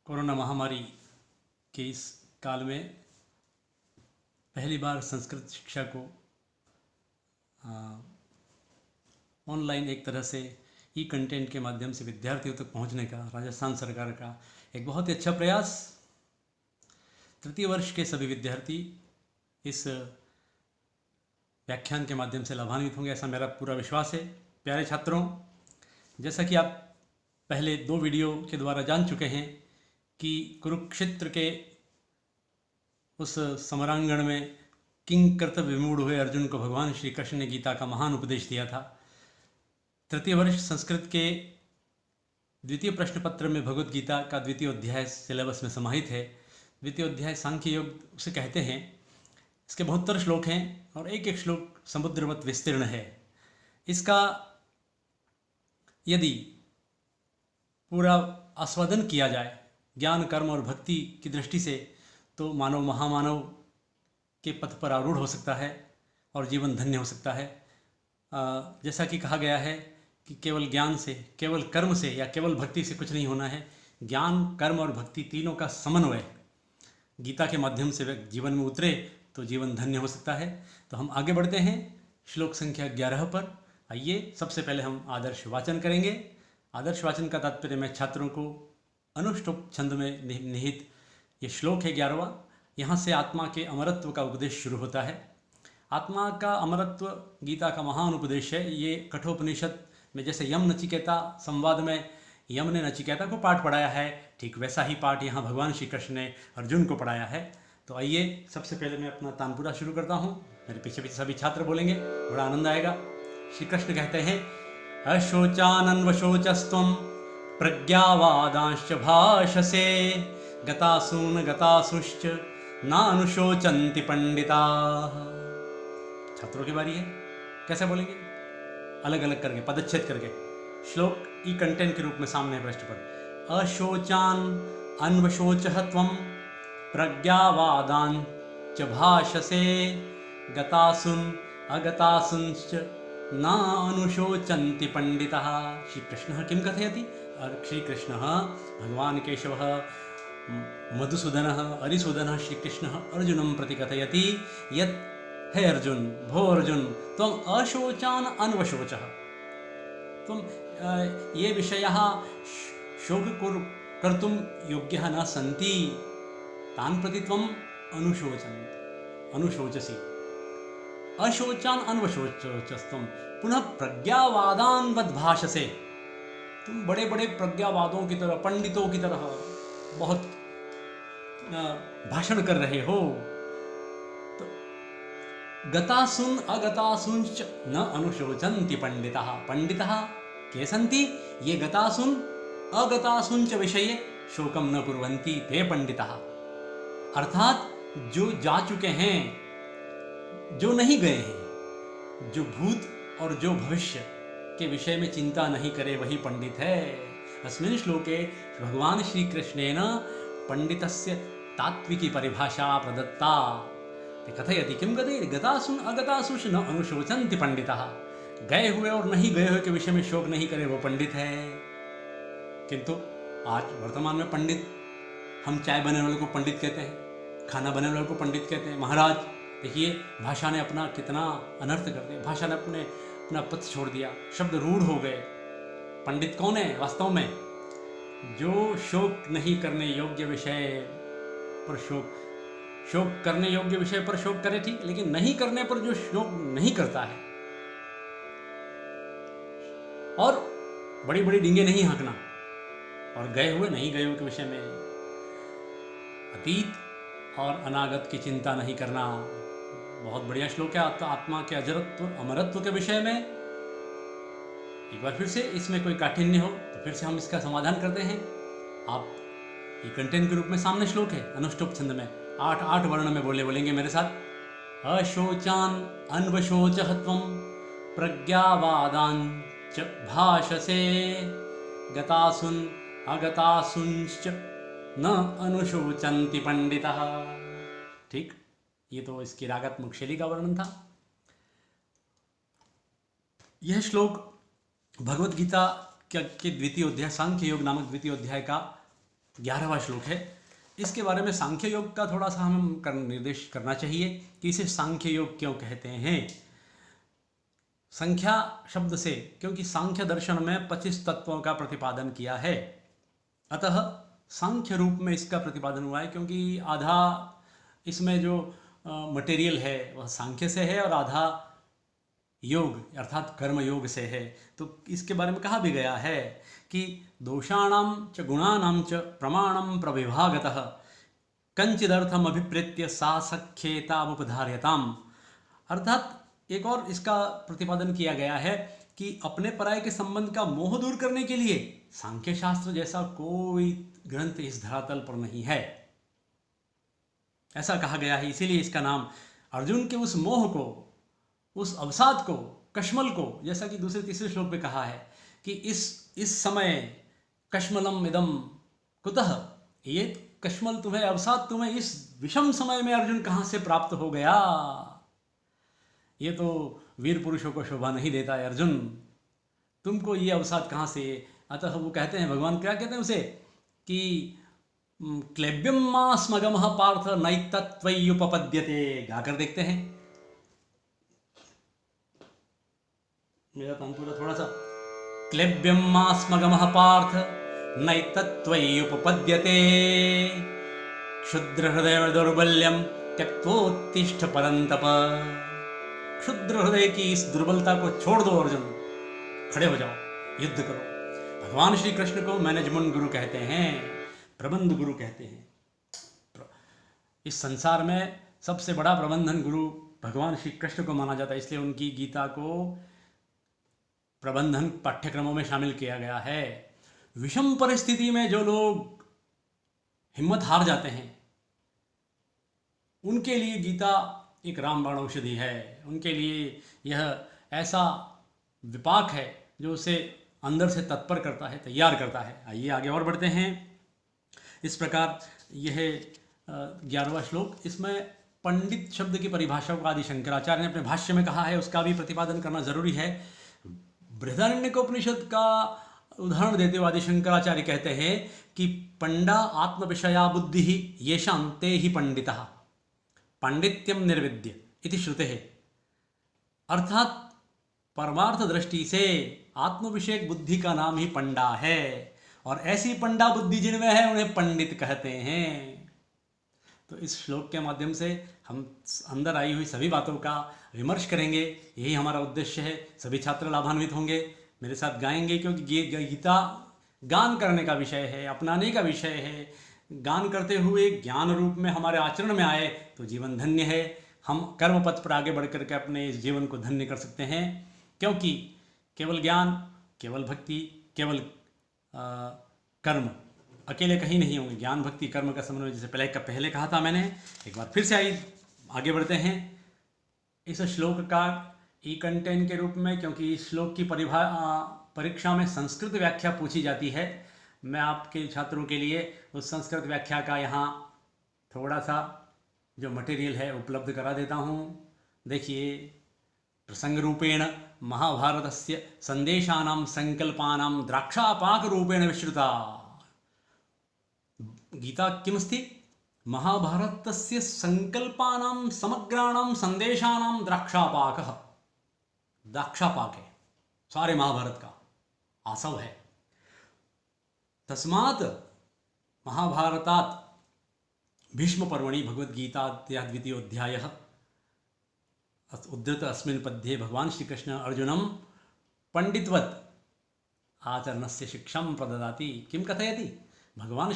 Corona महामारी के इस काल में पहली बार संस्कृत शिक्षा को ऑनलाइन एक तरह से ई कंटेंट के माध्यम से विद्यार्थियों तक पहुंचने का राजस्थान सरकार का एक बहुत ही अच्छा प्रयास। तृतीय वर्ष के सभी विद्यार्थी इस व्याख्यान के माध्यम से लाभान्वित होंगे, ऐसा मेरा पूरा विश्वास है। प्यारे छात्रों, जैसा कि आप पहले 2 वीडियो के द्वारा जान चुके हैं कि कुरुक्षेत्र के उस समरांगण में किंग कर्तव्य विमूढ़ हुए अर्जुन को भगवान श्री कृष्ण ने गीता का महान उपदेश दिया था। तृतीय वर्ष संस्कृत के द्वितीय प्रश्न पत्र में भगवद गीता का द्वितीय अध्याय सिलेबस में समाहित है। द्वितीय अध्याय सांख्य योग उसे कहते हैं। इसके 72 श्लोक हैं और एक एक श्लोक समुद्रवत विस्तीर्ण है। इसका यदि पूरा आस्वादन किया जाए ज्ञान, कर्म और भक्ति की दृष्टि से तो मानव महामानव के पथ पर आरूढ़ हो सकता है और जीवन धन्य हो सकता है। जैसा कि कहा गया है कि केवल ज्ञान से, केवल कर्म से या केवल भक्ति से कुछ नहीं होना है। ज्ञान, कर्म और भक्ति तीनों का समन्वय गीता के माध्यम से जीवन में उतरे तो जीवन धन्य हो सकता है। तो हम आगे बढ़ते हैं श्लोक संख्या 11 पर। आइए, सबसे पहले हम आदर्श वाचन करेंगे। आदर्श वाचन का तात्पर्य मैं छात्रों को अनुष्टुप छंद में निहित ये श्लोक है 11वां। यहाँ से आत्मा के अमरत्व का उपदेश शुरू होता है। आत्मा का अमरत्व गीता का महान उपदेश है। ये कठोपनिषद में जैसे यम नचिकेता संवाद में यम ने नचिकेता को पाठ पढ़ाया है, ठीक वैसा ही पाठ यहाँ भगवान श्री कृष्ण ने अर्जुन को पढ़ाया है। तो आइए, सबसे पहले मैं अपना तानपुरा शुरू करता हूँ। मेरे पीछे पीछे सभी छात्र बोलेंगे, बड़ा आनंद आएगा। श्री कृष्ण कहते हैं, अशोचानन्वशोचस्त्वं प्रज्ञावादांश्च भाषसे गतासून गतासुश्च नानुशोचन्ति पंडिताः। छात्रों की बारी है, कैसे बोलेंगे? अलग अलग करके, पदच्छेद करके। श्लोक ई कंटेंट के रूप में सामने पृष्ठ पर। अशोचान अन्वशोचः त्वं प्रज्ञावादांश्च भाषसे गतासून अगतासूंश्च न अनुशोचन्ति पंडिताः। श्रीकृष्णः किं कथयति? श्रीकृष्णः भगवान् केशवः मधुसूदनः अरिसूदनः श्रीकृष्णः अर्जुनं प्रति कथयति यत् हे अर्जुन, भो अर्जुन, त्वम् अशोचान अन्वशोचः। त्वं ये विषयाः शोक कर्तुं योग्याः न सन्ति, तान् प्रति त्वम् अनुशोचसि। अशोचान अन्वशोचस्त्वं पुनः प्रज्ञावादान् वद्भाषसे। तुम बड़े बड़े प्रज्ञावादों की तरह, पंडितों की तरह बहुत भाषण कर रहे हो। तो गतासून अगतासूंश्च न अनुशोचन्ति पंडिताः। पंडिताः के सन्ति? ये गतासून अगतासूंच विषये शोकम न कुर्वन्ति ते पंडिताः। अर्थात जो जा चुके हैं, जो नहीं गए हैं, जो भूत और जो भविष्य के विषय में चिंता नहीं करे, वही पंडित है। अस्मिन् श्लोके भगवान श्री कृष्णेन पंडितस्य तात्विकी परिभाषा प्रदत्ता। कथयति किं कथयति? गतासून अगतासूंश्च न अनुशोचन्ति पंडिताः। गए हुए और नहीं गए हुए के विषय में शोक नहीं करे, वो पंडित है। किंतु आज वर्तमान में पंडित, हम चाय बनाने वाले को पंडित कहते हैं, खाना बनाने वाले को पंडित कहते हैं। महाराज देखिए, भाषा ने अपना कितना अनर्थ कर दिया। भाषा ने अपना पथ छोड़ दिया, शब्द रूढ़ हो गए। पंडित कौन है वास्तव में? जो शोक नहीं करने योग्य विषय पर शोक करने योग्य विषय पर शोक करे, ठीक, लेकिन नहीं करने पर जो शोक नहीं करता है, और बड़ी बड़ी डींगे नहीं हाँकना, और गए हुए नहीं गए हुए के विषय में, अतीत और अनागत की चिंता नहीं करना। बहुत बढ़िया श्लोक है आत्मा के अजरत्व अमरत्व के विषय में। एक बार फिर से इसमें कोई काठिन्य हो तो फिर से हम इसका समाधान करते हैं। आप ये कंटेंट के रूप में सामने श्लोक है अनुष्टुप छंद में 8 वर्ण में बोलेंगे मेरे साथ। अशोचान अन्वशोचः त्वं प्रज्ञावादांश्च भाषसे गतासून अगतासूंश्च न अनुशोचन्ति पंडिताः। ठीक, ये तो इसकी रागात्मक शैली का वर्णन था। यह श्लोक भगवद गीता के द्वितीय अध्याय सांख्य योग नामक द्वितीय अध्याय का 11वां श्लोक है। इसके बारे में सांख्य योग का थोड़ा सा हमें निर्देश करना चाहिए कि इसे सांख्य योग क्यों कहते हैं। संख्या शब्द से, क्योंकि सांख्य दर्शन में 25 तत्वों का प्रतिपादन किया है, अतः सांख्य रूप में इसका प्रतिपादन हुआ है। क्योंकि आधा इसमें जो मटेरियल है वह सांख्य से है और आधा योग अर्थात कर्म योग से है। तो इसके बारे में कहा भी गया है कि दोषाणां च गुणानां च प्रमाणं प्रविभागतः कंचिदर्थम अभिप्रेत्य सासख्येतामुपधार्यताम्। अर्थात एक और इसका प्रतिपादन किया गया है कि अपने पराये के संबंध का मोह दूर करने के लिए सांख्य शास्त्र जैसा कोई ग्रंथ इस धरातल पर नहीं है, ऐसा कहा गया है। इसीलिए इसका नाम अर्जुन के उस मोह को, उस अवसाद को, कश्मल को, जैसा कि दूसरे तीसरे श्लोक में कहा है कि इस समय कश्मलम इदम कुतः, ये कश्मल तुम्हें, अवसाद तुम्हें इस विषम समय में अर्जुन कहाँ से प्राप्त हो गया। ये तो वीर पुरुषों को शोभा नहीं देता है अर्जुन, तुमको ये अवसाद कहाँ से। अतः वो कहते हैं, भगवान क्या कहते हैं उसे कि क्लेब्यम मास्मगमः पार्थ नैतत्त्वय्युपपद्यते। गाकर देखते हैं, मेरा तानपुरा थोड़ा सा। क्लेब्यम मास्मगमः पार्थ नैतत्त्वय्युपपद्यते क्षुद्र हृदय दौर्बल्यम त्यक्तोत्तिष्ठ परंतप। क्षुद्र हृदय की इस दुर्बलता को छोड़ दो अर्जुन, खड़े हो जाओ, युद्ध करो। भगवान श्री कृष्ण को मैनेजमेंट गुरु कहते हैं, प्रबंध गुरु कहते हैं। इस संसार में सबसे बड़ा प्रबंधन गुरु भगवान श्री कृष्ण को माना जाता है, इसलिए उनकी गीता को प्रबंधन पाठ्यक्रमों में शामिल किया गया है। विषम परिस्थिति में जो लोग हिम्मत हार जाते हैं उनके लिए गीता एक रामबाण औषधि है। उनके लिए यह ऐसा विपाक है जो उसे अंदर से तत्पर करता है, तैयार करता है। आइए आगे और बढ़ते हैं। इस प्रकार यह 11वां श्लोक, इसमें पंडित शब्द की परिभाषा को आदि शंकराचार्य ने अपने भाष्य में कहा है, उसका भी प्रतिपादन करना जरूरी है। बृहदारण्यकोपनिषद का उदाहरण देते हुए आदि शंकराचार्य कहते हैं कि पंडा आत्म विषया बुद्धि येषां ते ही पंडितः पांडित्यम निर्विद्य इति श्रुते है। अर्थात परमार्थ दृष्टि से आत्म विषयक बुद्धि का नाम ही पंडा है, और ऐसी पंडा बुद्धि जिनमें है उन्हें पंडित कहते हैं। तो इस श्लोक के माध्यम से हम अंदर आई हुई सभी बातों का विमर्श करेंगे, यही हमारा उद्देश्य है। सभी छात्र लाभान्वित होंगे, मेरे साथ गाएंगे, क्योंकि गीता गान करने का विषय है, अपनाने का विषय है। गान करते हुए ज्ञान रूप में हमारे आचरण में आए तो जीवन धन्य है। हम कर्म पथ पर आगे बढ़ करके अपने इस जीवन को धन्य कर सकते हैं, क्योंकि केवल ज्ञान, केवल भक्ति, केवल कर्म अकेले कहीं नहीं होंगे। ज्ञान भक्ति कर्म का समन्वय, जैसे पहले कहा था मैंने, एक बार फिर से आगे बढ़ते हैं इस श्लोक का ई कंटेंट के रूप में। क्योंकि इस श्लोक की परीक्षा में संस्कृत व्याख्या पूछी जाती है, मैं आपके छात्रों के लिए उस संस्कृत व्याख्या का यहाँ थोड़ा सा जो मटेरियल है उपलब्ध करा देता हूँ। देखिए, प्रसंग रूपेण महाभारतस्य संदेशानां संकल्पानां द्राक्षापाक रूपेण विश्रुता। गीता किमस्ति? महाभारतस्य संकल्पानां समग्राणां संदेशानां द्राक्षापाकः। द्राक्षापाक है सारे महाभारत का आसव है। तस्मात् महाभारतात् भीष्म पर्वणि भगवद्गीता द्वितीयोऽध्यायः उद्धृत अस्मिन् पद्ये भगवान श्रीकृष्ण अर्जुनं पंडितवत् आचरणस्य शिक्षां प्रददाति। किं कथयति? भगवान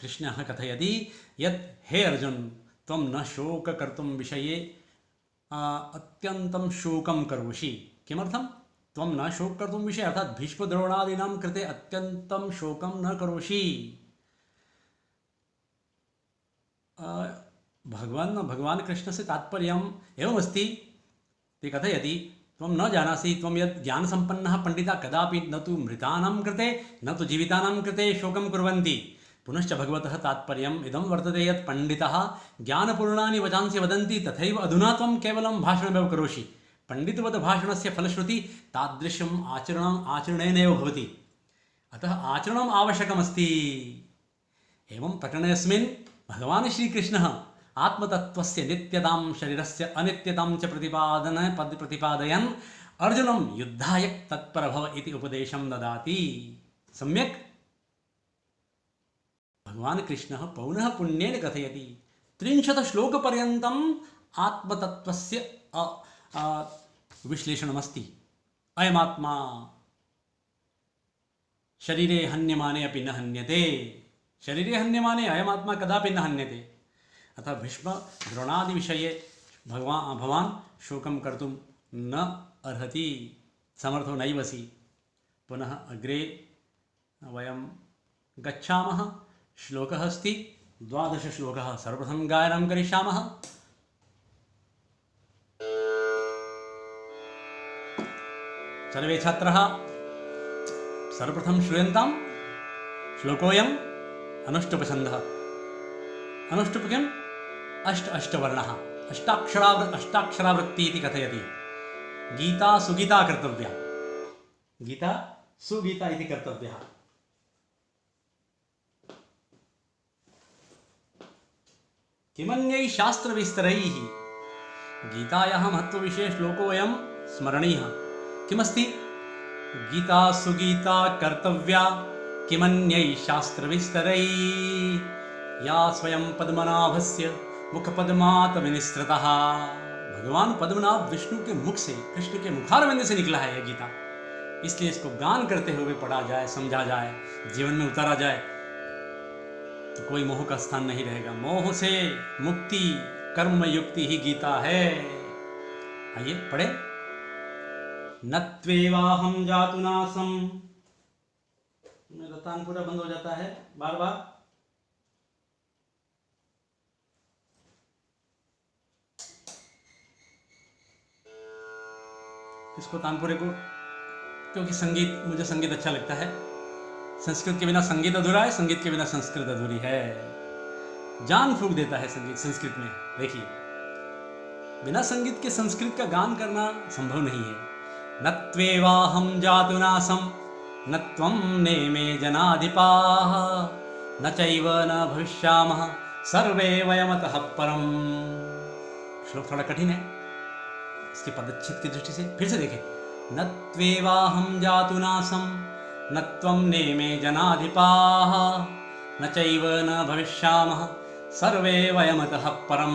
कृष्णः कथयति यत् हे अर्जुन, त्वं न शोक कर्तुं विषये अत्यन्तं शोकं करोषि। किमर्थं? त्वं न शोक कर्तुं विषये, अर्थात भीष्मद्रोणादीनां कृते अत्यन्तं शोकं न करोषि। भगवान कृष्ण से तात्पर्यम् एवमस्ति, ते कथयति त्वं न जानासि त्वं यत् ज्ञानसम्पन्नः पंडिता कदापि न तु मृतानां कृते न तु जीवितानां कृते शोकं कुर्वन्ति। पुनश्च भगवतः तात्पर्यम् इदं वर्तते यत् पंडितः ज्ञानपूर्णानि वचांसि वदन्ति, तथैव अधुना त्वं केवलं भाषणमेव करोषि। पंडितवत् भाषणस्य फलश्रुति तादृशम् आचरणेनैव भवति। अतः आचरणम् आवश्यकमस्ति। एवं प्रकरणेऽस्मिन् भगवान् श्रीकृष्णः आत्मतत्त्वस्य नित्यतां शरीरस्य अनित्यतां च प्रतिपादयन् अर्जुनं युद्धाय तत्परभव इति उपदेशं ददाति। सम्यक् भगवान् कृष्णः पौनः पुण्येन कथयति। 30 श्लोकपर्यन्तम् आत्मतत्त्वस्य विश्लेषणमस्ति। अयमात्मा शरीरे हन्यमाने अपि न हन्यते, शरीरे हन्यमाने अयमात्मा कदापि न हन्यते। अतः भीष्म द्रोणादि विषये भवान् शोकं कर्तुं न अर्हति, समर्थो नैवसि। पुनः अग्रे वयं गच्छामः। श्लोकः अस्ति 12 श्लोकः। सर्वप्रथमं गायनं करिष्यामः। सर्वे छात्राः सर्वप्रथमं श्रूयन्तां। श्लोकोऽयम् अनुष्टुप्छन्दः। अनुष्टुप् किम्? अष्टवर्णः, अष्टाक्षरावृत्ति इति कथयति। गीता सुगीता कर्तव्या, गीता सुगीता इति कर्तव्यः। किमन्यैः शास्त्रविस्तरैः। गीतायाः महत्त्वविषये श्लोकोऽयं स्मरणीयः। किमस्ति? गीता सुगीता कर्तव्या किमन्यैः शास्त्रविस्तरैः, या स्वयं पद्मनाभस्य मुखपद्मात् विनिसृतः। भगवान पद्मनाभ विष्णु के मुख से, कृष्ण के मुखारविंद से निकला है यह गीता। इसलिए इसको गान करते हुए पढ़ा जाए, समझा जाए, जीवन में उतारा जाए तो कोई मोह का स्थान नहीं रहेगा। मोह से मुक्ति कर्म युक्ति ही गीता है। आइए पढ़े। नत्वेवाहं जातु नासम। मेरा तान पूरा बंद हो जाता है बार बार। इसको तानपुरे को, क्योंकि संगीत, मुझे संगीत अच्छा लगता है। संस्कृत के बिना संगीत अधूरा है, संगीत के बिना संस्कृत अधूरी है। जान फूंक देता है संगीत संस्कृत में। देखिए, बिना संगीत के संस्कृत का गान करना संभव नहीं है। नत्वेवाहं जातु नासं न त्वं नेमे जनाधिपाः न चैव न भविष्यामः सर्वे वयमतः परम। श्लोक थोड़ा कठिन है, इसके पदच्छेद की दृष्टि से फिर से देखें। नत्वेवाहं जातु नासं न त्वं नेमे जनाधिपाः न चैव न भविष्यामः सर्वे वयमतः परम।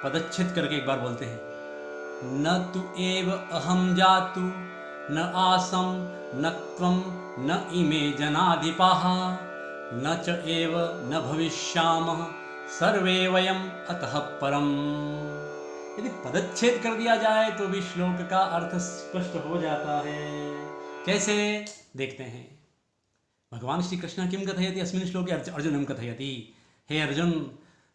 पदच्छेद करके एक बार बोलते हैं। न तु एव अहं जातु न आसं न त्वं न इमे जनाधिपाः न च एव न भविष्यामः सर्वे वयम अतः परम। यदि पदच्छेद कर दिया जाए तो भी श्लोक का अर्थ स्पष्ट हो जाता है। कैसे? देखते हैं। भगवान श्री कृष्ण किं कथयति अस्मिन् श्लोके? अर्जुनं कथयति, हे अर्जुन,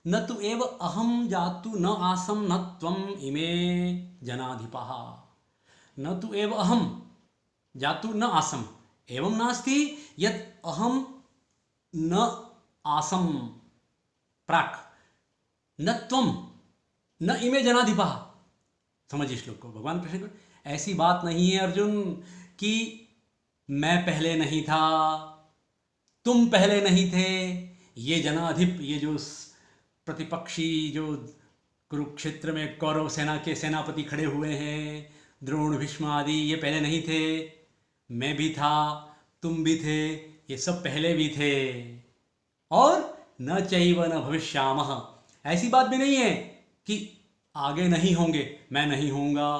न तु एव अहं जातु न आसं न त्वम् इमे जनाधिपाः। न तु एव अहं जातु न आसम्, एवं नास्ति यत् अहं न आसं प्राक्, न त्वं न इमे जनाधिपाः। समझिए श्लोक को। भगवान कृष्ण को ऐसी बात नहीं है अर्जुन कि मैं पहले नहीं था, तुम पहले नहीं थे, ये जनाधिप, ये जो प्रतिपक्षी जो कुरुक्षेत्र में कौरव सेना के सेनापति खड़े हुए हैं, द्रोण भीष्म आदि, ये पहले नहीं थे। मैं भी था, तुम भी थे, ये सब पहले भी थे। और न चैव न भविष्यामः, ऐसी बात भी नहीं है कि आगे नहीं होंगे, मैं नहीं होऊंगा,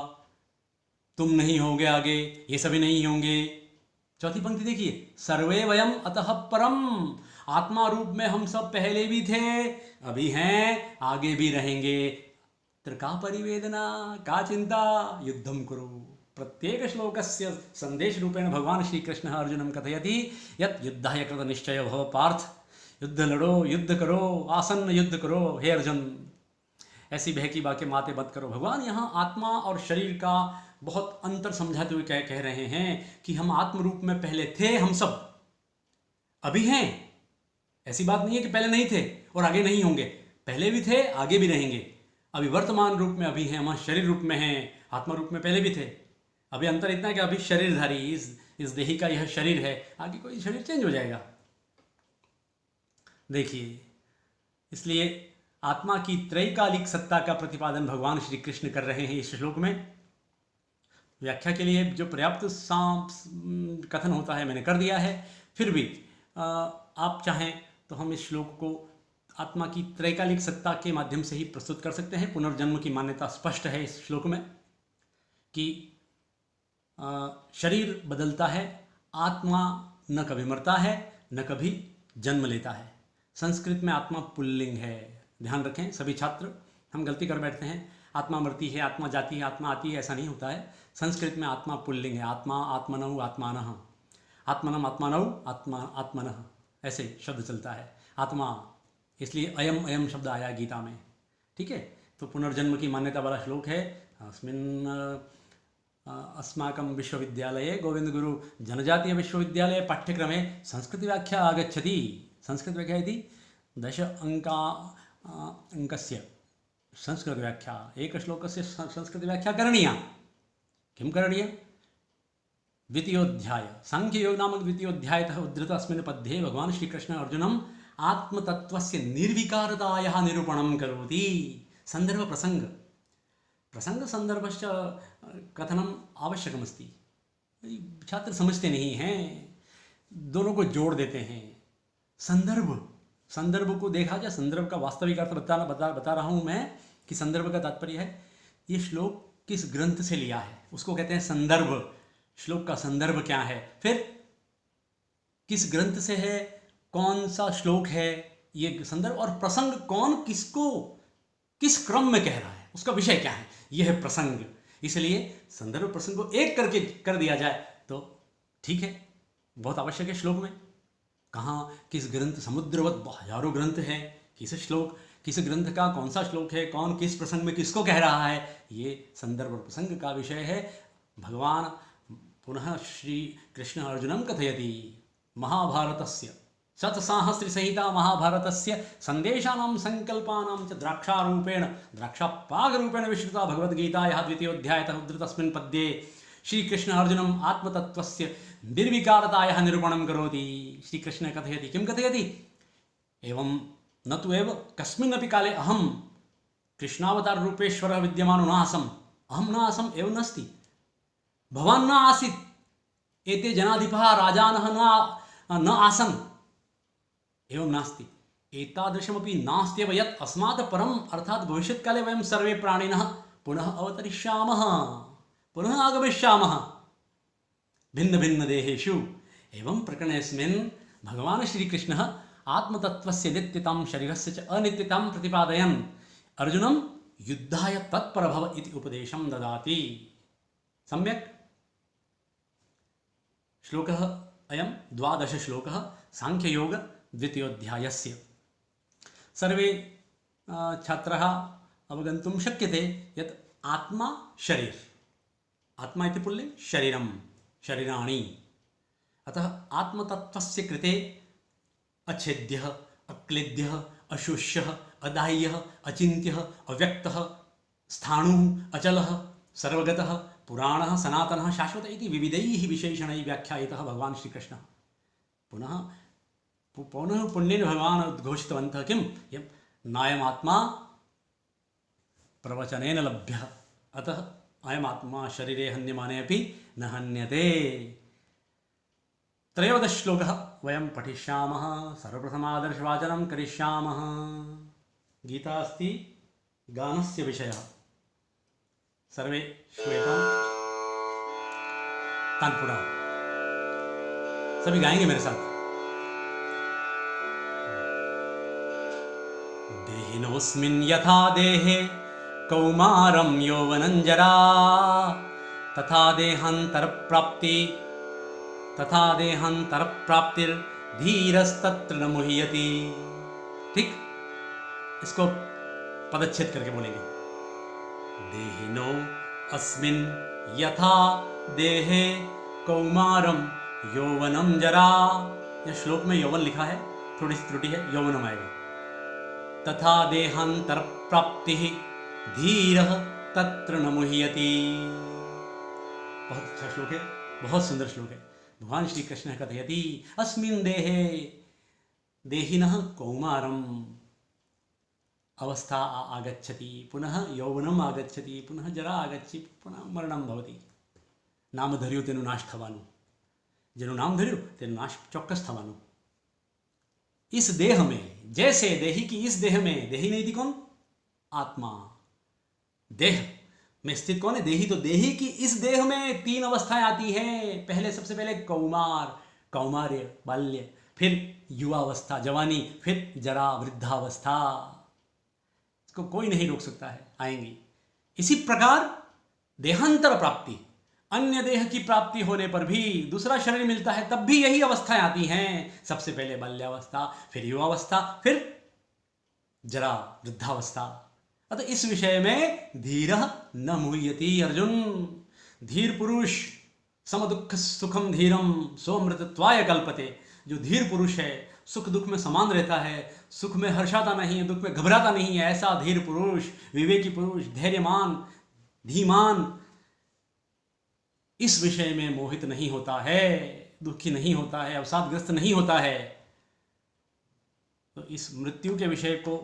तुम नहीं होगे आगे, ये सभी नहीं होंगे। चौथी पंक्ति देखिए, सर्वे वयम अतः परम। आत्मा रूप में हम सब पहले भी थे, अभी हैं, आगे भी रहेंगे। का परिवेदना, का चिंता, युद्धम कुरु। प्रत्येक श्लोकस्य संदेश रूपेण भगवान श्री कृष्ण अर्जुनं कथयति यत् युद्धाय कृत निश्चय भव पार्थ। युद्ध लड़ो, युद्ध करो, आसन्न युद्ध करो हे अर्जुन। ऐसी बहकी बाकी बातें मत करो। भगवान यहाँ आत्मा और शरीर का बहुत अंतर समझाते हुए कह रहे हैं कि हम आत्म रूप में पहले थे, हम सब अभी हैं। ऐसी बात नहीं है कि पहले नहीं थे और आगे नहीं होंगे, पहले भी थे, आगे भी रहेंगे। अभी वर्तमान रूप में अभी हैं, हम शरीर रूप में हैं, आत्मा रूप में पहले भी थे। अभी अंतर इतना है कि अभी शरीरधारी, इस देही का यह शरीर है, आगे कोई शरीर चेंज हो जाएगा। देखिए, इसलिए आत्मा की त्रैकालिक सत्ता का प्रतिपादन भगवान श्री कृष्ण कर रहे हैं इस श्लोक में। व्याख्या के लिए जो पर्याप्त कथन होता है मैंने कर दिया है। फिर भी आप चाहें तो हम इस श्लोक को आत्मा की त्रैकालिक सत्ता के माध्यम से ही प्रस्तुत कर सकते हैं। पुनर्जन्म की मान्यता स्पष्ट है इस श्लोक में कि शरीर बदलता है, आत्मा न कभी मरता है न कभी जन्म लेता है। संस्कृत में आत्मा पुल्लिंग है, ध्यान रखें सभी छात्र। हम गलती कर बैठते हैं, आत्मा मरती है, आत्मा जाती है, आत्मा आती है, ऐसा नहीं होता है। संस्कृत में आत्मा पुल्लिंग है। आत्मा, आत्मनौ, आत्मानः, आत्मनम, आत्मानौ, आत्मनः, ऐसे शब्द चलता है। आत्मा, इसलिए अयम अयम शब्द आया गीता में। ठीक है, तो पुनर्जन्म की मान्यता वाला श्लोक है। अस्माकं विश्वविद्यालये गोविंदगुरु जनजातीय विश्वविद्यालये पाठ्यक्रमे संस्कृतव्याख्या आगच्छति। संस्कृतव्याख्या इति 10 अङ्कस्य संस्कृतव्याख्या, एकश्लोकस्य संस्कृतव्याख्या करणीया। किं करणीयं? द्वितीयोऽध्याय, सांख्ययोग नामक द्वितीयोऽध्यायतः उद्धृत अस्मिन् पद्ये भगवान् श्रीकृष्ण अर्जुनम् आत्मतत्त्वस्य निर्विकारतायाः निरूपणं करोति। संदर्भ प्रसंग, प्रसंग संदर्भश्च कथनम आवश्यकमस्ति। छात्र समझते नहीं हैं, दोनों को जोड़ देते हैं। संदर्भ को देखा जाए, संदर्भ का वास्तविक अर्थ बता रहा हूं मैं कि संदर्भ का तात्पर्य है ये श्लोक किस ग्रंथ से लिया है, उसको कहते हैं संदर्भ। श्लोक का संदर्भ क्या है, फिर किस ग्रंथ से है, कौन सा श्लोक है, ये संदर्भ। और प्रसंग कौन किसको किस क्रम में कह रहा है, उसका विषय क्या है, यह है प्रसंग। इसलिए संदर्भ प्रसंग को एक करके कर दिया जाए तो ठीक है, बहुत आवश्यक है। श्लोक में कहाँ किस ग्रंथ, समुद्रवत हजारों ग्रंथ हैं, किस ग्रंथ का कौन सा श्लोक है, कौन किस प्रसंग में किसको कह रहा है, ये संदर्भ प्रसंग का विषय है। भगवान पुनः श्री कृष्ण अर्जुनं कथयति महाभारतस्य शतसाहस्रसहिता महाभारतस्य संदेशानां संकल्पानां च द्राक्षारूपेण द्राक्षापागरूपेण विश्रुता भगवद्गीतायाः द्वितीयोऽध्यायतः उद्धृतस्मिन् पद्ये श्रीकृष्ण अर्जुनम् आत्मतत्त्वस्य निर्विकारतायाः निरूपणं करोति। श्रीकृष्ण कथयति, किं कथयति? एवं न तु एव कस्मिन्नपि काले अहं कृष्णावताररूपेश्वरः विद्यमानो न आसम्, अहं न आसम् एव नास्ति, भवान् न आसीत्, एते जनाधिपः राजानः न आसन् एवं नास्ति। एतादृशमपि नास्त्येव यत् अस्मात् परम् अर्थात् भविष्यत्काले वयं सर्वे प्राणिनः पुनः अवतरिष्यामः, पुनः आगमिष्यामः भिन्न भिन्न देहेषु। एवं प्रकरणेऽस्मिन् भगवान् श्रीकृष्णः आत्मतत्त्वस्य नित्यतां शरीरस्य च अनित्यतां प्रतिपादयन् अर्जुनं युद्धाय तत्पर भव इति उपदेशं ददाति। सम्यक्। श्लोकः अयं 12 श्लोकः सांख्ययोग द्वितीयोऽध्यायस्य। सर्वे छात्राः अवगन्तुं शक्यते यत् आत्मा शरीर, आत्मा इति पुल्लिङ्ग, शरीरं, शरीराणि। अतः आत्मतत्त्वस्य कृते अच्छेद्यः, अक्लेद्यः, अशोष्यः, अदाह्यः, अचिन्त्यः, अव्यक्तः, स्थाणुः, अचलः, सर्वगतः, पुराणः, सनातनः, शाश्वतः इति विविधैः विशेषणैः व्याख्यायितः भगवान् श्रीकृष्णः। पुनः पुण्येन भगवान् उद्घोषितवन्तः किं, यत् नायमात्मा प्रवचनेन लभ्यः, अतः अयमात्मा शरीरे हन्यमाने अपि न हन्यते। 13 श्लोकः वयं पठिष्यामः। सर्वप्रथमादर्शवाचनं करिष्यामः। गीता अस्ति गानस्य विषयः। सर्वे श्रूयतां, तानपुरा सभी गाएंगे मेरे साथ। देहिनोऽस्मिन् यथा देहे कौमारं यौवनञ्जरा तथा देहान्तरप्राप्तिर्धीरस्तत्र न मुह्यति। ठीक, इसको पदच्छेद करके बोलेंगे। देहिनो अस्मिन् यथा देहे कौमारं यौवनं जरा। यह श्लोक में यौवन लिखा है, थोड़ी सी त्रुटि है, यौवनम आएगा। तथा देहांतर प्राप्ति धीरः तत्र न मुह्यति। बहुत अच्छा श्लोक है, बहुत सुंदर श्लोक है। भगवान श्री कृष्ण कथयति अस्मिन् देहे, देहिनः कौमारम् अवस्था आगच्छति, पुनः यौवनम् आगच्छति, पुनः जरा आगच्छति, पुनः मरणं भवति. नाम धर्યું તેનું નાશ થવાનું, જેનું નામ ધર્યું તેનું નાશ ચોક્કસ થવાનું. इस देह में, जैसे देही की इस देह में, देही नहीं थी कौन? आत्मा. देह में स्थित कौन है? देही. तो देही की इस देह में 3 अवस्थाएं आती हैं. पहले, सबसे पहले कौमार, कौमार्य, बाल्य, फिर युवावस्था, जवानी, फिर जरा, वृद्धावस्था. इसको कोई नहीं रोक सकता है, आएंगी. इसी प्रकार देहांतर प्राप्ति, अन्य देह की प्राप्ति होने पर भी दूसरा शरीर मिलता है, तब भी यही अवस्थाएं आती हैं. सबसे पहले बाल्यावस्था, फिर युवावस्था, फिर जरा, वृद्धावस्था. अतः इस विषय में धीरः न मुह्यति. अर्जुन, धीर पुरुष समदुःख सुखम धीरम सोमृतत्वाय कल्पते. जो धीर पुरुष है, सुख दुख में समान रहता है, सुख में हर्षाता नहीं है, दुख में घबराता नहीं है, ऐसा धीर पुरुष, विवेकी पुरुष, धैर्यमान, धीमान, इस विषय में मोहित नहीं होता है, दुखी नहीं होता है, अवसादग्रस्त नहीं होता है. तो इस मृत्यु के विषय को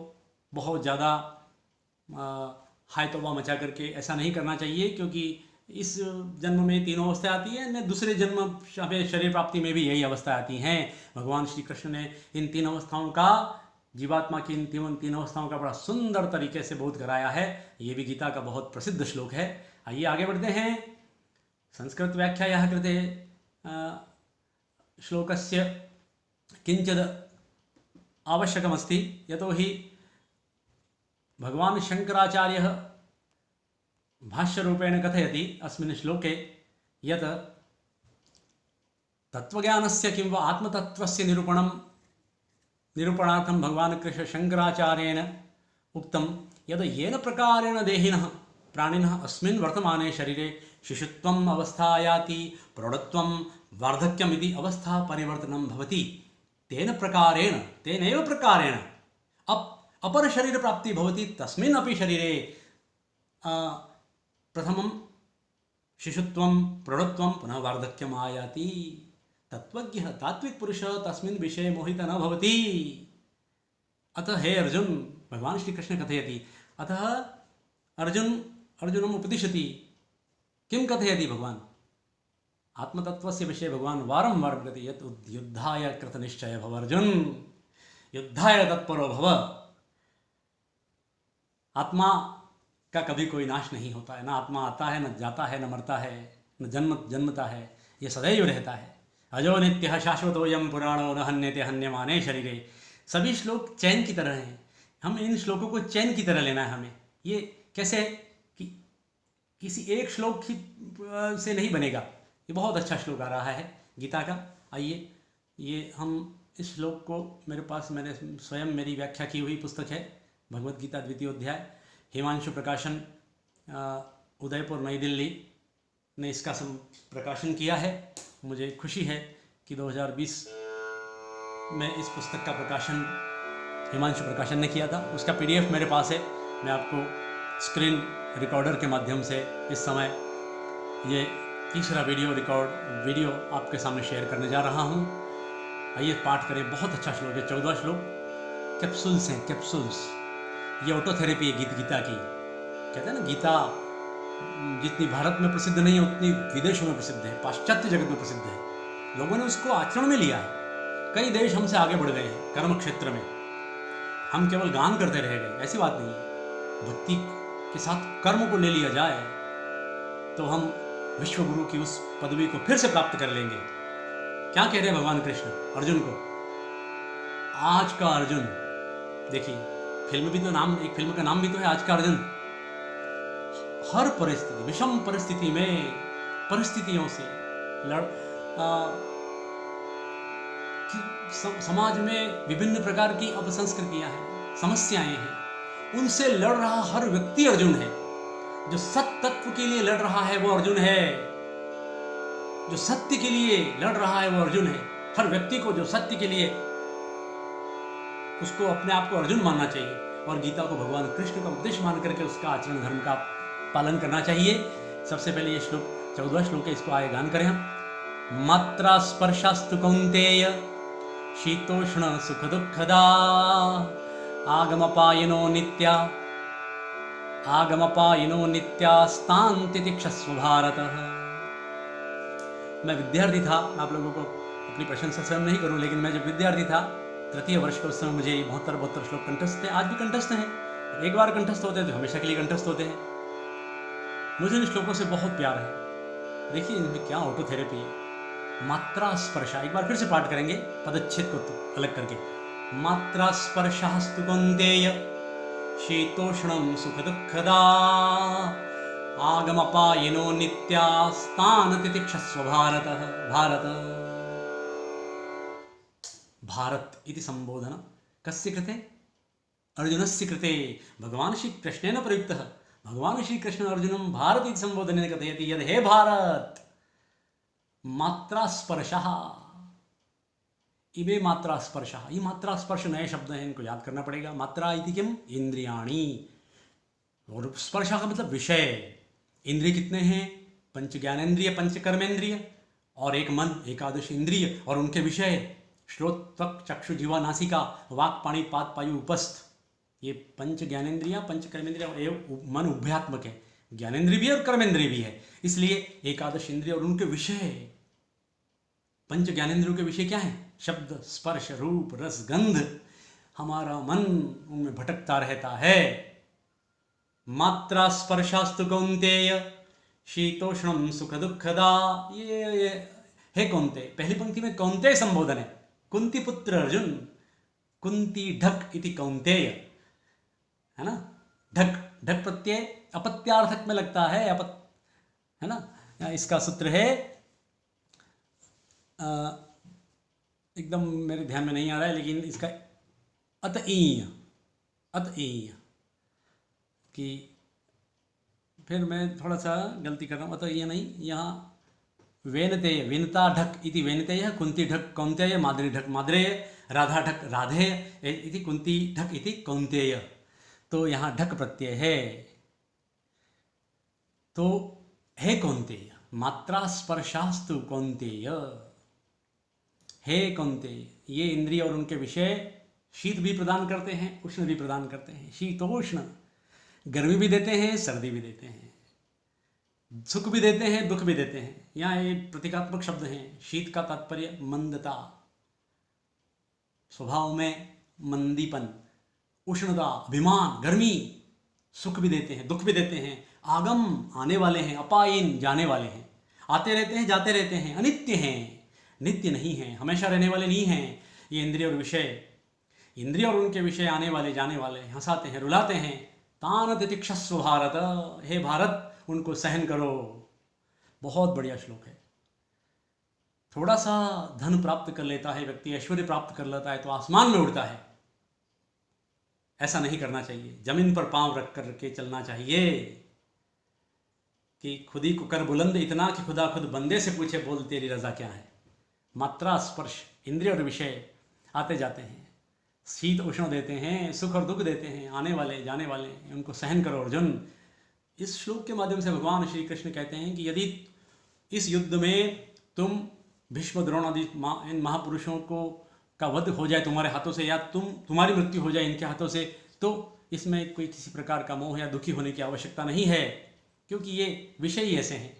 बहुत ज़्यादा हाय तौबा मचा करके ऐसा नहीं करना चाहिए, क्योंकि इस जन्म में 3 अवस्थाएं आती हैं, न दूसरे जन्म में शरीर प्राप्ति में भी यही अवस्था आती हैं. भगवान श्री कृष्ण ने इन 3 अवस्थाओं का, जीवात्मा की इन 3 अवस्थाओं का बड़ा सुंदर तरीके से बोध कराया है. ये भी गीता का बहुत प्रसिद्ध श्लोक है. आइए आगे बढ़ते हैं. संस्कृत व्याख्यायाः कृते श्लोकस्य किंचित् आवश्यकमस्ति. यतोहि भगवान् शंकराचार्यः भाष्यरूपेण कथयति अस्मिन् श्लोके यत् तत्त्वज्ञानस्य किं वा आत्मतत्त्वस्य निरूपणार्थं भगवान् कृष्ण शंकराचार्येण उक्तं यद् येन प्रकारेण देहिनः प्राणिनः अस्मिन् वर्तमाने शरीरे शिशुत्वम् अवस्थायाति, प्रौढत्वं, वार्धक्यम् इति अवस्था परिवर्तनं भवति, तेन प्रकारेण, तेनैव प्रकारेण अपर शरीर प्राप्ति भवति. तस्मिन् अपि शरीरे प्रथमं शिशुत्वं, प्रौढत्वं, पुनः वार्धक्यम् आयाति. तत्त्वज्ञः, तात्विक पुरुषः तस्मिन् विषये मोहितः न भवति. अतः हे अर्जुन, भगवान श्री कृष्ण कथयति. अतः अर्जुनम् उपदिशति. किं कथयति भगवान्? आत्मतत्त्वस्य विषये भगवान् वारं वारं वदति यत् युद्धाय कृतनिश्चय भव अर्जुन, युद्धाय तत्परो भव. आत्मा का कभी कोई नाश नहीं होता है. ना आत्मा आता है, न जाता है, न मरता है, न जन्मता है. ये सदैव रहता है. अजो नित्यः शाश्वतोऽयं पुराणो न हन्यते हन्यमाने शरीरे. सभी श्लोक चैन की तरह हैं. हम इन श्लोकों को चैन की तरह लेना है हमें. ये कैसे कि किसी एक श्लोक से नहीं बनेगा. ये बहुत अच्छा श्लोक आ रहा है गीता का. आइए, ये हम इस श्लोक को, मेरे पास मैंने स्वयं मेरी व्याख्या की हुई पुस्तक है भगवद गीता द्वितीय अध्याय, हिमांशु प्रकाशन, उदयपुर नई दिल्ली ने इसका प्रकाशन किया है. मुझे खुशी है कि 2020 में इस पुस्तक का प्रकाशन हिमांशु प्रकाशन ने किया था. उसका PDF मेरे पास है. मैं आपको स्क्रीन रिकॉर्डर के माध्यम से इस समय ये तीसरा वीडियो आपके सामने शेयर करने जा रहा हूँ. आइए पाठ करें. बहुत अच्छा श्लोक है, 14 श्लोक. कैप्सूल्स हैं, कैप्सूल्स. ये ऑटोथेरेपी है गीता की. कहते हैं ना, गीता जितनी भारत में प्रसिद्ध नहीं है उतनी विदेशों में प्रसिद्ध है, पाश्चात्य जगत में प्रसिद्ध है. लोगों ने उसको आचरण में लिया है. कई देश हमसे आगे बढ़ गए हैं कर्म क्षेत्र में. हम केवल गान करते रह गए, ऐसी बात नहीं है. भक्ति के साथ कर्म को ले लिया जाए तो हम विश्व गुरु की उस पदवी को फिर से प्राप्त कर लेंगे. क्या कह रहे हैं भगवान कृष्ण अर्जुन को? आज का अर्जुन, देखिए फिल्म भी तो नाम, एक फिल्म का नाम भी तो है आज का अर्जुन. हर परिस्थिति, विषम परिस्थिति में, परिस्थितियों से समाज में विभिन्न प्रकार की अपसंस्कृतियां हैं, समस्याएं हैं, उनसे लड़ रहा हर व्यक्ति अर्जुन है. जो सत्य तत्व के लिए लड़ रहा है वो अर्जुन है. जो सत्य के लिए लड़ रहा है वो अर्जुन है. हर व्यक्ति को जो सत्य के लिए, उसको अपने आप को अर्जुन मानना चाहिए और गीता को भगवान कृष्ण का उपदेश मान करके उसका आचरण धर्म का पालन करना चाहिए. सबसे पहले ये श्लोक 14 श्लोक है, इसको आगे गान करें हम. मात्रा स्पर्शास्तु कौन्तेय शीतोष्ण सुख दुःखदा आगमपायिनो नित्या आगमपायिनो नित्यास्तान्तितिक्षस्व भारत। मैं विद्यार्थी था, आप लोगों को अपनी प्रशंसा स्वयं नहीं करूं, लेकिन मैं जब विद्यार्थी था तृतीय वर्ष के, उस समय मुझे 72 श्लोक कंठस्थ थे, आज भी कंठस्थ हैं। एक बार कंठस्थ होते हैं तो हमेशा के लिए कंठस्थ होते हैं। मुझे इन श्लोकों से बहुत प्यार है। देखिए इनमें क्या ऑटोथेरेपी है। मात्रा स्पर्शा, एक बार फिर से पाठ करेंगे पदच्छेद को तो अलग करके। मात्रा स्पर्शास्तु कौन्तेय शीतोष्णं सुख दुःखदा आगमपायिनो नित्यास्तानतितिक्षस्व भारत। भारत भारत इति संबोधन कस्य कृते? अर्जुनस्य कृते। भगवान श्री कृष्णेन प्रयुक्तः। भगवान श्री कृष्ण अर्जुनं भारत इति संबोधनेन कथयति यद् हे भारत मात्रा स्पर्शः। इमे मात्रा स्पर्शः, ये मात्रा स्पर्श नए शब्द हैं, इनको याद करना पड़ेगा। मात्रा इति किम? इंद्रियाणि। और स्पर्श का मतलब विषय। इंद्रिय कितने हैं? पंच ज्ञानेन्द्रिय, पंच कर्मेंद्रिय और एक मन, एकादश इंद्रिय और उनके विषय श्रोत त्वक चक्षु जीवा नासिका वाक पाणी पाद पायु उपस्थ। ये पंच ज्ञानेन्द्रिया पंच कर्मेंद्रिय मन उभयात्मक है, ज्ञानेन्द्रिय भी है और कर्मेंद्रिय भी है, इसलिए एकादश इंद्रिय और उनके विषय। पंच ज्ञानेन्द्रियों के विषय क्या है? शब्द स्पर्श रूप रस गंध। हमारा मन उनमें भटकता रहता है। मात्रा स्पर्शास्तु कौन्तेय शीतोष्णं सुख दुःखदा। ये हे कौन्तेय, पहली पंक्ति में कौन्तेय संबोधन है। कुंती पुत्र अर्जुन, कुंती ढक इति कौन्तेय, है ना। ढक, ढक प्रत्यय अपत्यार्थक में लगता है, है ना। इसका सूत्र है एकदम मेरे ध्यान में नहीं आ रहा है, लेकिन इसका अतईय, अतईय कि फिर मैं थोड़ा सा गलती कर रहा हूँ। अतईय नहीं, यहाँ वेनतेय, विनता ढक इति वेनतेय, कुंती ढक कौन्तेय, माद्री ढक माद्रेय, राधा ढक राधेय इति कुंती ढक इति कौन्तेय। तो यहाँ ढक प्रत्यय है। तो हे कौन्तेय, मात्रा स्पर्शास्तु कौन्तेय। हे कौन्तेय, ये इंद्रिय और उनके विषय शीत भी प्रदान करते हैं, उष्ण भी प्रदान करते हैं। शीतोष्ण, गर्मी भी देते हैं, सर्दी भी देते हैं, सुख भी देते हैं, दुख भी देते हैं। यहाँ ये प्रतीकात्मक शब्द हैं। शीत का तात्पर्य मंदता, स्वभाव में मंदीपन, उष्णता अभिमान गर्मी। सुख भी देते हैं, दुख भी देते हैं। आगम आने वाले हैं, अपायिन जाने वाले हैं, आते रहते हैं जाते रहते हैं, अनित्य हैं, नित्य नहीं हैं, हमेशा रहने वाले नहीं हैं। ये इंद्रिय और विषय, इंद्रिय और उनके विषय आने वाले जाने वाले, हंसाते हैं रुलाते हैं। तान तितिक्षस्व भारत, हे भारत उनको सहन करो। बहुत बढ़िया श्लोक है। थोड़ा सा धन प्राप्त कर लेता है व्यक्ति, ऐश्वर्य प्राप्त कर लेता है तो आसमान में उड़ता है। ऐसा नहीं करना चाहिए, जमीन पर पांव रख कर के चलना चाहिए कि खुद ही को कर बुलंद इतना कि खुदा खुद बंदे से पूछे बोल तेरी रजा क्या है। मात्रा स्पर्श, इंद्रिय और विषय आते जाते हैं, शीत उष्ण देते हैं, सुख और दुख देते हैं, आने वाले जाने वाले, उनको सहन करो अर्जुन। इस श्लोक के माध्यम से भगवान श्री कृष्ण कहते हैं कि यदि इस युद्ध में तुम भीष्म द्रोण आदि इन महापुरुषों को का वध हो जाए तुम्हारे हाथों से, या तुम्हारी मृत्यु हो जाए इनके हाथों से, तो इसमें कोई किसी प्रकार का मोह या दुखी होने की आवश्यकता नहीं है, क्योंकि ये विषय ही ऐसे हैं,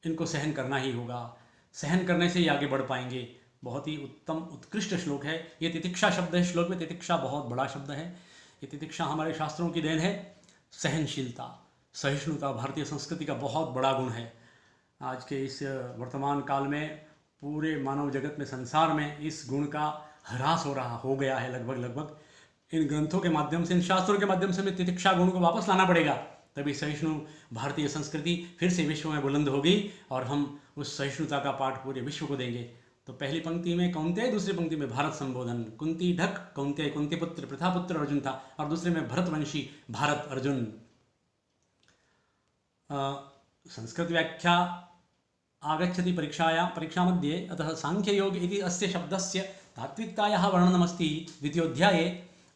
इनको सहन करना ही होगा। सहन करने से ही आगे बढ़ पाएंगे। बहुत ही उत्तम उत्कृष्ट श्लोक है ये। तितिक्षा शब्द है श्लोक में। तितिक्षा बहुत बड़ा शब्द है। ये तितिक्षा हमारे शास्त्रों की देन है। सहनशीलता, सहिष्णुता भारतीय संस्कृति का बहुत बड़ा गुण है। आज के इस वर्तमान काल में पूरे मानव जगत में, संसार में इस गुण का ह्रास हो गया है लगभग। इन ग्रंथों के माध्यम से, इन शास्त्रों के माध्यम से हमें तितिक्षा गुण को वापस लाना पड़ेगा, तभी सहिष्णु भारतीय संस्कृति फिर से विश्व में बुलंद होगी और हम उस सहिष्णुता का पाठ पूरे विश्व को देंगे। तो पहली पंक्ति में कौन्तेय, दूसरी पंक्ति में भारत संबोधन। कुंती ढक कौन्तेय, कुंती पुत्र प्रथा पुत्र अर्जुन था, और दूसरे में भरतवंशी भारत अर्जुन। संस्कृत व्याख्या आगच्छति परीक्षा मध्ये। अतः सांख्ययोग इति अस्य शब्दस्य तात्विकतायाः वर्णनमस्ति द्वितीयोऽध्याये।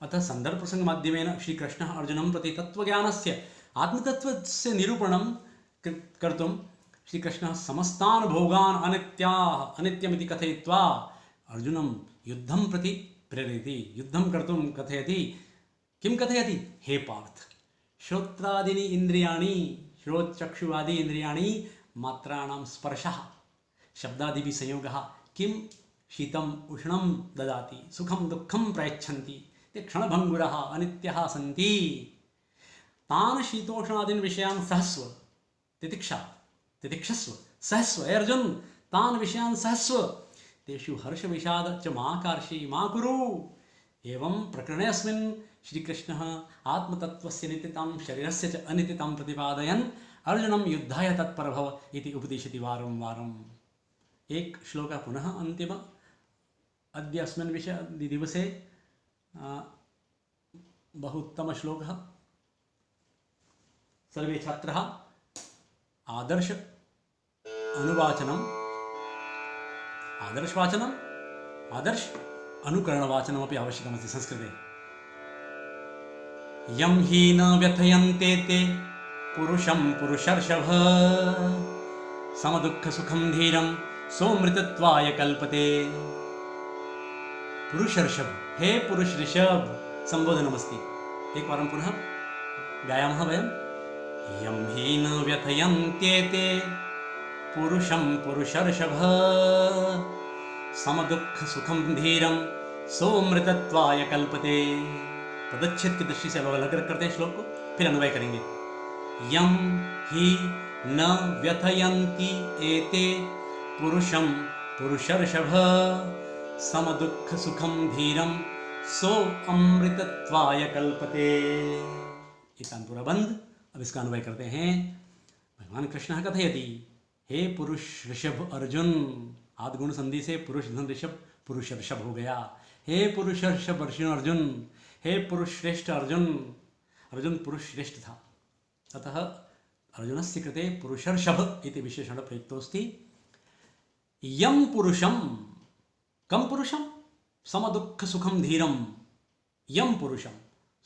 अतः संदर्भ प्रसंग माध्यमेन श्रीकृष्णः अर्जुनं प्रति तत्त्वज्ञानस्य आत्मतत्त्वस्य निरूपणं कर्तुं श्रीकृष्णः समस्तान् भोगान् अनित्यमिति कथयित्वा अर्जुनं युद्धं प्रति प्रेरयति, युद्धं कर्तुं कथयति। किं कथयति? हे पार्थ, श्रोत्रादीनि इन्द्रियाणि, श्रोत्रचक्षुवादि इन्द्रियाणि मात्राणां स्पर्शः शब्दादिभिः संयोगः किं शीतम् उष्णं ददाति, सुखं दुःखं प्रयच्छन्ति, ते क्षणभङ्गुरः अनित्यः सन्ति। तान् शीतोष्णादीन् विषयान् सहस्व, तितिक्षस्व, सहस्व, हे अर्जुन, तान् विषयान् सहस्व, तेषु हर्षविषाद च मा कार्षि मा कुरु। एवं प्रकरणेऽस्मिन् श्रीकृष्णः आत्मतत्त्वस्य नित्यतां शरीरस्य च अनित्यतां प्रतिपादयन् अर्जुनं युद्धाय तत्पर भव इति उपदिशति वारं वारम्। एक श्लोकः पुनः अन्तिम अद्य अस्मिन् दिवसे बहु उत्तम श्लोकः। सर्वे छात्राः आदर्श अनुकरणवाचनमपि आवश्यकमस्ति संस्कृते। यं हि न व्यथयन्ते ते पुरुषं पुरुषर्षभ समदुःखसुखं धीरं सोमृतत्वाय कल्पते। पुरुषर्षभ, हे पुरुष ऋषभ, संबोधनमस्ति। एकवारं पुनः गायामः वयं। यं हि न व्यथयन्त्येते पुरुषं पुरुषर्षभ समदुःखसुखं धीरं सोमृतत्वाय कल्पते। पदच्छेद की दृष्टि से अलग अलग करते हैं श्लोक को, फिर अन्वय करेंगे। यं हि न व्यथयन्ति एते पुरुषं पुरुषर्षभ समदुःखसुखं धीरं सो अमृतत्वाय कल्पते। इतान पूरा बंद। अब इसका अन्वय करते हैं। भगवान कृष्ण कथयति, हे पुरुष ऋषभ अर्जुन, आद्गुण संधि से पुरुष धन ऋषभ पुरुष ऋषभ हो गया। हे पुरुष ऋषभ अर्जुन, हे पुरुष श्रेष्ठ अर्जुन। अर्जुन पुरुष श्रेष्ठ था, अतः अर्जुनस्य कृते पुरुषर्षभ इति विशेषण प्रयुक्तोऽस्ति। यं पुरुषं, कम पुरुषम, समदुःख सुखम धीरम। यम पुरुषम,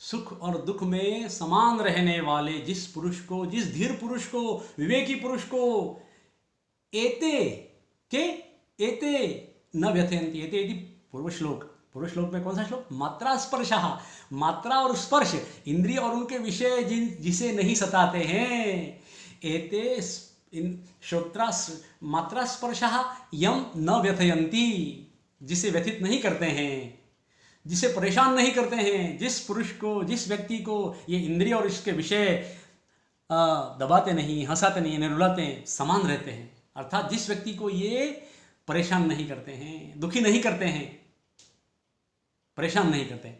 सुख और दुख में समान रहने वाले जिस पुरुष को, जिस धीर पुरुष को, विवेकी पुरुष को, एते न व्यथयन्ति। एते यदि पूर्व श्लोक में कौन सा श्लोक? मात्रा स्पर्शः, मात्रा और स्पर्श, इंद्रिय और उनके विषय जिसे नहीं सताते हैं, एते श्रोत्रा मात्रा स्पर्शः यम न व्यथयन्ति, जिसे व्यथित नहीं करते हैं, जिसे परेशान नहीं करते हैं, जिस पुरुष को, जिस व्यक्ति को ये इंद्रिय और इसके विषय दबाते नहीं, हंसाते नहीं, रुलाते हैं, समान रहते हैं। अर्थात जिस व्यक्ति को ये परेशान नहीं करते हैं, दुखी नहीं करते हैं, परेशान नहीं करते,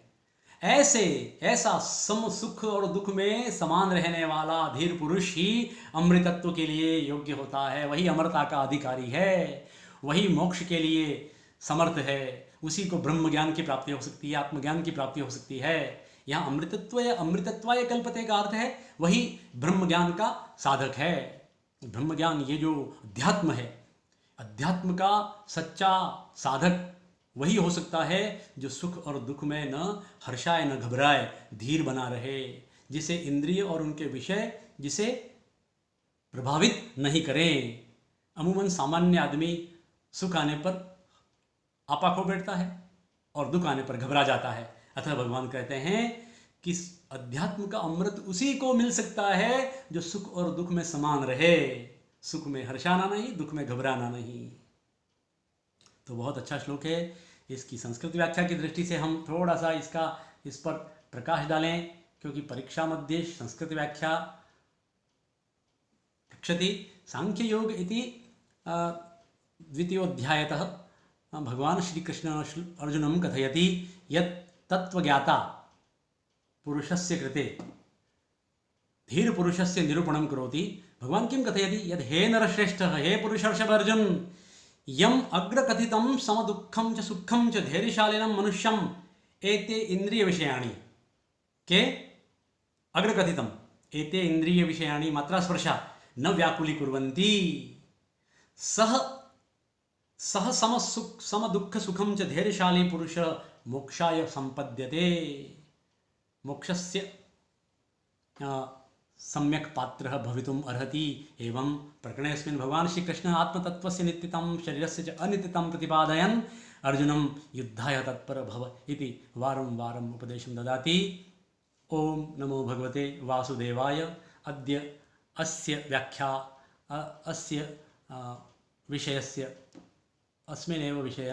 ऐसा सम सुख और दुख में समान रहने वाला धीर पुरुष ही अमृतत्व के लिए योग्य होता है। वही अमरता का अधिकारी है, वही मोक्ष के लिए समर्थ है, उसी को ब्रह्म ज्ञान की प्राप्ति हो सकती है, आत्मज्ञान की प्राप्ति हो सकती है। यहाँ अमृतत्वाय कल्पते का अर्थ है वही ब्रह्म ज्ञान का साधक है। ब्रह्म ज्ञान, ये जो अध्यात्म है, अध्यात्म का सच्चा साधक वही हो सकता है जो सुख और दुख में न हर्षाए न घबराए, धीर बना रहे, जिसे इंद्रिय और उनके विषय जिसे प्रभावित नहीं करें। अमूमन सामान्य आदमी सुख आने पर आपा खो बैठता है और दुख आने पर घबरा जाता है। अतः भगवान कहते हैं कि अध्यात्म का अमृत उसी को मिल सकता है जो सुख और दुख में समान रहे, सुख में हर्षाना नहीं, दुख में घबराना नहीं। तो बहुत अच्छा श्लोक है। इसकी संस्कृत व्याख्या की दृष्टि से हम थोड़ा सा इस पर प्रकाश डालें, क्योंकि परीक्षा मध्ये संस्कृत व्याख्या पृच्छति। सांख्य योग इति द्वितीयोऽध्यायतः भगवान श्री कृष्ण अर्जुनं कथयति यत् तत्त्वज्ञाता पुरुषस्य कृते धीर पुरुषस्य निरूपणं करोति। भगवान किं कथयति यद् हे नरश्रेष्ठः, हे पुरुषर्षभ अर्जुन, यम अग्रकथितं समदुःखं च सुखं च धैर्यशालिनं मनुष्यं एते इंद्रिय विषयाणि के अग्रकथितम् एते इंद्रिय विषयाणि मात्रा स्पर्शा न व्याकुलीकुर्वन्ति सह सम दुःख सुखम च धैर्यशाली पुरुष मोक्षाय संपद्यते। मोक्षस्य सम्यक पात्रः भवितुम् अर्हति। एवं प्रकरणेऽस्मिन् भगवान श्री कृष्ण आत्मतत्त्वस्य नित्यतां शरीरस्य च अनित्यतां प्रतिपादयन् अर्जुनं युद्धाय तत्पर भव इति वारं वारम् उपदेशं ददाति। ओम नमो भगवते वासुदेवाय। अद्य अस्य व्याख्या अस्य विषयस्य अस्मिन्नेव विषये